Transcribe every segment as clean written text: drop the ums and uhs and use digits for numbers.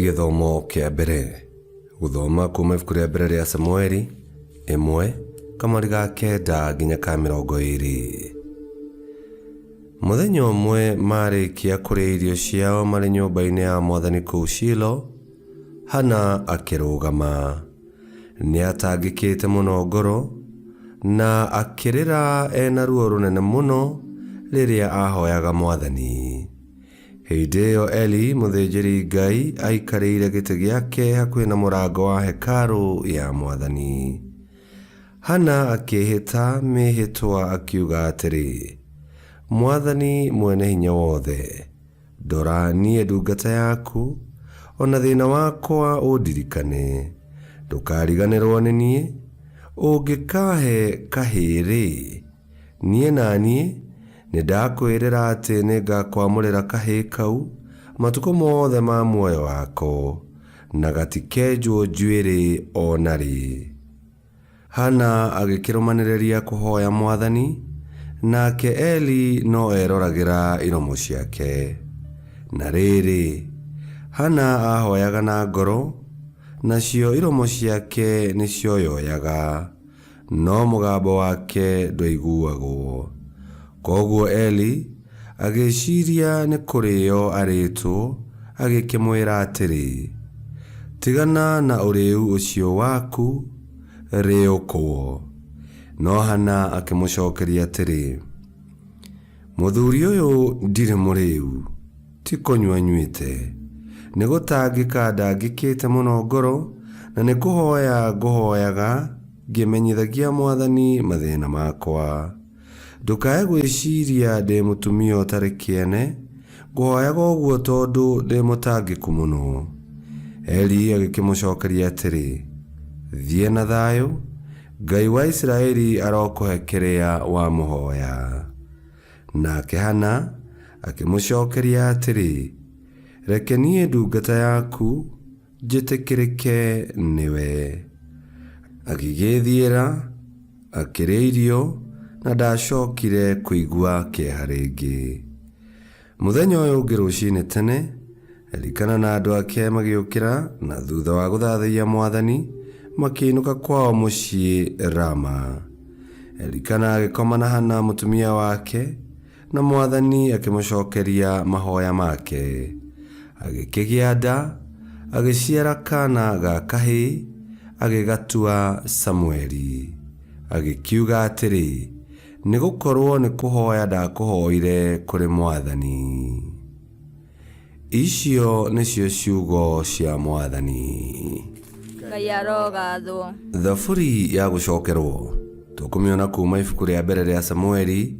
Githomo kia mbere guthoma kuma ibuku ria mbere ria Samueli 1:9 nginya 20. Muthenya umwe marikia kuria irio ciao mari nyumba-ini ya Mwathani kuu Shilo, Hana akirugama niatangikite muno ngoro na akirira ena ruo runene muno riria ahoyaga Mwathani. Hindi iyo Eli muthinjiri Ngai aikarire giti giake hakuhi na murango wa hekaru ya Mwathani. Hana akihita mihitwa akiuga atiri, Mwathani mwene hinya wothe, ndora nie ndungata yaku, ona thina wakwa undirikane, ndukariganirwo ni nie. Ungikahe kahiri, nie nanie nindakwirira ati ningakwamurira kahii kau matuko mothe ma muoyo wako, na gatikenjwo njuiri ona ri. Hana agikirumaniria kuhoya Mwathani, nake Eli no eroragira iromo ciake. Na riri, Hana ahoyaga na ngoro, nacio iromo ciake nicio yoyaga, no mugambo wake ndwaiguagwo. Koguo Eli agiciria ni kurio aritwo, agikimwira atiri, tigana na uriu ucio waku, riukwo. No Hana akimucokeria atiri, muthuri uyu ndiri muriu, ti kunywa nywite, ni gutangika ndangikite muno ngoro, na ni kuhoya nguhoyaga ngimenyithagia Mwathani mathina makwa. Ndukae gwiciria ndi mutumia utari kiene, nguhoyaga uguo tondu ndi mutangiku muno. Eli agikimucokeria atiri, thie na thayu, Ngai wa Israeli arokuhe kiria wa muhoya. Nake Hana akimucokeria atiri, reke nie ndungata yaku njitikirike niwe. Agigithiira akiria irio na ndacokire kuigua kieha ringi. Muthenya uyu ungi rucini tene, Elikana na andu ake magiukira, na thutha wa guthathaiya Mwathani makiinuka kwao mucii Rama. Elikana agikoma na Hana mutumia wake, na Mwathani akimucokeria mahoya make. Agikigia nda, agiciara kana ga kahii, agigatua Samueli. Agikiuga atiri, nigukorwo ni kuhoya ndakuhoire kuri Mwathani. Icio nicio ciugo cia Mwathani. Ngai arogathwo. Thaburi ya gucokerwo tukumiona kuma ibuku ria mbere ria Samueli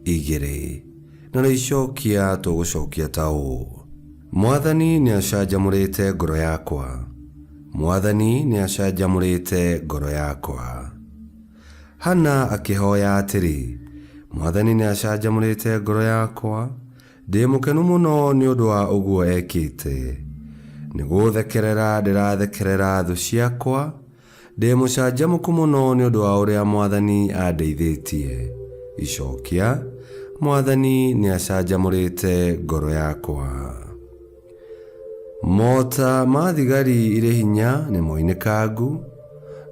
2, na ricokia tugucokia ta uu: Mwathani ni acanjamurite ngoro yakwa, Mwathani ni acanjamurite ngoro yakwa. Hana akihoya atiri, Mwathani ni acanjamurite ngoro yakwa, ndi mukenu muno ni undu wa uguo ekite. Ni guthekerera ndirathekerera thu ciakwa, ndi mucanjamuku muno ni undu wa uria Mwathani andeithitie. Icokia, Mwathani ni acanjamurite ngoro yakwa. Mota ma thigari iri hinya ni moinikangu,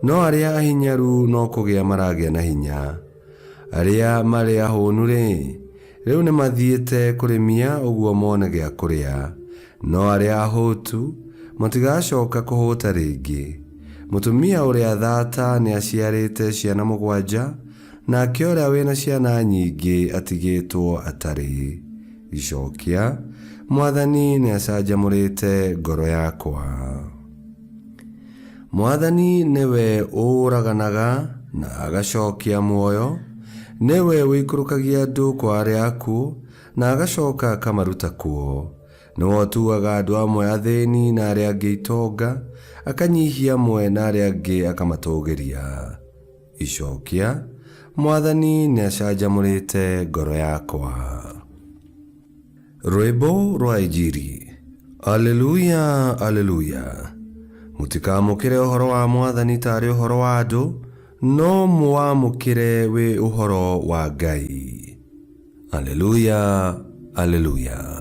no aria ahinyaru no kugia maragia na hinya. Aria mari ahunu ri, riu ni mathiite kurimia uguo mone gia kuria, no aria ahutu matigacoka kuhuta ringi. Mutumia uria thata ni aciarite ciana 7, nake uria wina ciana nyingi atigitwo atari. Icokia, Mwathani ni acanjamurite ngoro yakwa. Mwathani niwe uraganaga na agacokia muoyo, niwe wikurukagia andu kwa aria akuo na agacoka akamaruta kuo. Niwe utuaga andu amwe athini na aria angi itonga, akanyihia amwe na aria angi akamatugiria. Icokia, Mwathani ni acanjamurite ngoro yakwa. Rwimbo rwa Injiri. Aleluya, aleluya. Mutikamukire uhoro wa Mwathani tari uhoro wa andu, no muamukire wi uhoro wa Ngai. Aleluya, aleluya.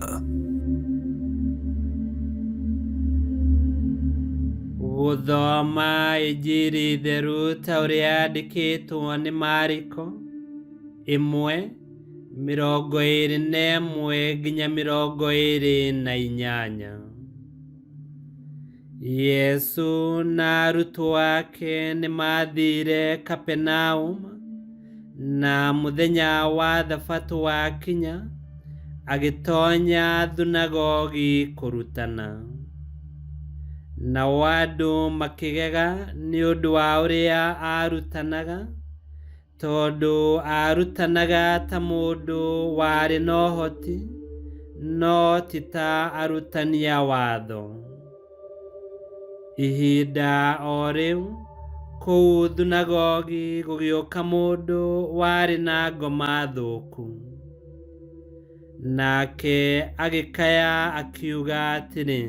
Gũthoma Injili theru ta ũrĩa yandĩkĩtwo nĩ Mariko 1:21 nginya 28. Yesu na arutwo ake nĩ maathire Kapenaum, na mũthenya wa Thabatũ wakinya agĩtoonya thunagogi kũrutana. Nao andũ makĩgega nĩ ũndũ wa ũrĩa aarutanaga, tondũ aarutanaga ta mũndũ warĩ na ũhoti, no ti ta arutani a watho. Ihinda o rĩu kũu thunagogi gũgĩũka mũndũ warĩ na ngoma thũku. Nake agĩkaya akiuga atĩrĩ,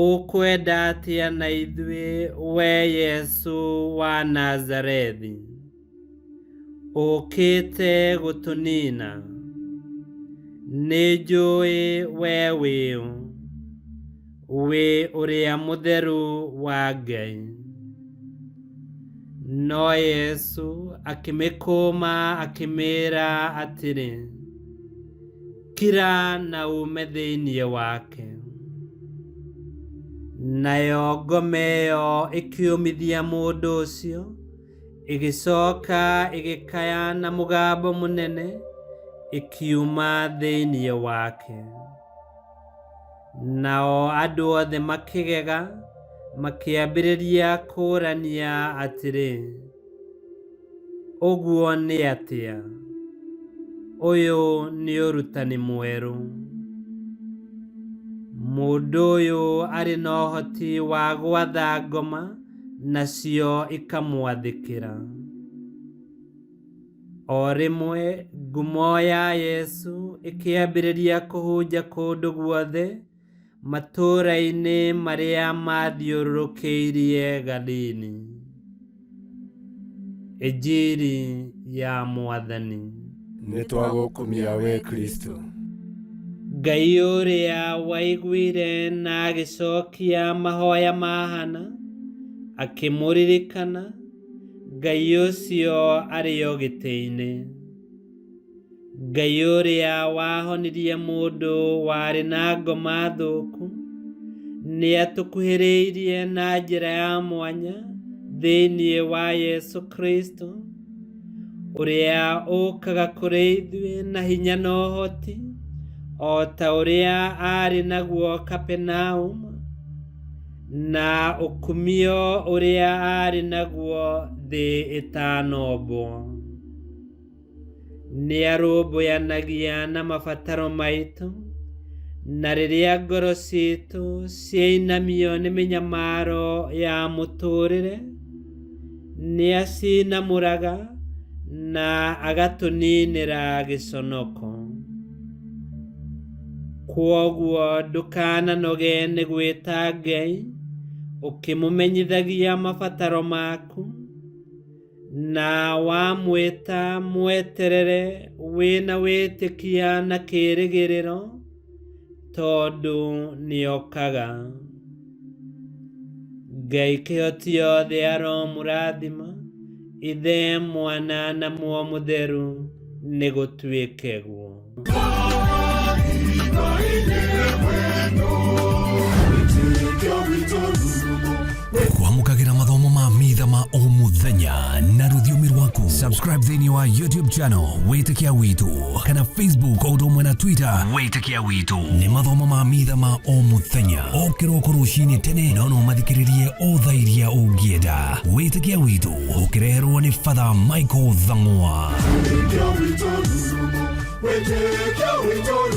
"Ũkwenda atĩa na ithuĩ, wee Yesu wa Nazarethi? Ũkĩte gũtũniina? Nĩnjũĩ wee wĩũ, wĩ ũrĩa mũtheru wa Ngai." No Yesu akĩmĩkũma akĩmĩĩra atĩrĩ, "Kira na uume thĩinĩ wake." Nayo ngoma ĩyo ĩkĩũmithia mũndũ ũcio, ĩgĩcoka ĩgĩkaya na mũgambo mũnene, ĩkiuma thĩinĩ wake. Nao andũ othe makĩgega, makĩambĩrĩria kũũrania atĩrĩ, "Ũguo nĩ atĩa? Ũyũ nĩ ũrutani mwerũ. Mũndũ ũyũ arĩ na ũhoti wa gwatha ngoma, nacio ikamwathĩkĩra." O rĩmwe ngumo ya Yesu ĩkĩambĩrĩria kũhunja kũndũ guothe matũũra-inĩ marĩa mathiũrũrũkĩirie Galili. Injili ya Mwathani. Nĩtwagũkumia we Kristo. Ngai ũrĩa waiguire na agĩcokia mahoya ma Hana, akĩmũririkana, Ngai ũcio arĩ o gĩtĩ-inĩ. Ngai ũrĩa wahonirie mũndũ warĩ na ngoma thũku, nĩ atũkuhĩrĩirie na njĩra ya mwanya thĩinĩ wa Yesu Kristo, ũrĩa ũkaga kũrĩ ithuĩ na hinya na ũhoti, o ta ũrĩa arĩ naguo Kapenaum, na ũkumio ũrĩa arĩ naguo thĩ ĩtanombwo. Nĩ arũmbũyanagia na mabataro maitũ, na rĩrĩa ngoro ciitũ ciinamio nĩ mĩnyamaro ya mũtũũrĩre, nĩ acinamũraga na agatũniinĩra gĩconoko. Kwoguo ndũkananoge nĩ gwĩta Ngai, ũkĩmũmenyithagia mabataro maku, na wamwĩta mweterere wĩna wĩtĩkia na kĩĩrĩgĩrĩro, tondũ nĩokaga. Ngai Kĩhoti-othe aromũrathima, Ithe, Mwana na Muoyo Mũtheru, nĩ gũtuĩke guo. Kwamũkagĩra mathomo ma mitha ma o mũthenya na rũthiomi rwaku. Subscribe thĩinĩ wa YouTube channel Wĩtĩkia Witũ, kana Facebook o ũndũ ũmwe na Twitter Wĩtĩkia Witũ. Nĩ mathomo ma mitha ma o mũthenya, o kĩroko rũcinĩ tene, na no mathikĩrĩrie o thaa iria ũngĩenda. Wĩtĩkia Witũ ũkĩreherwo nĩ Father Michael Thang'wa. Wĩtĩkia Witũ.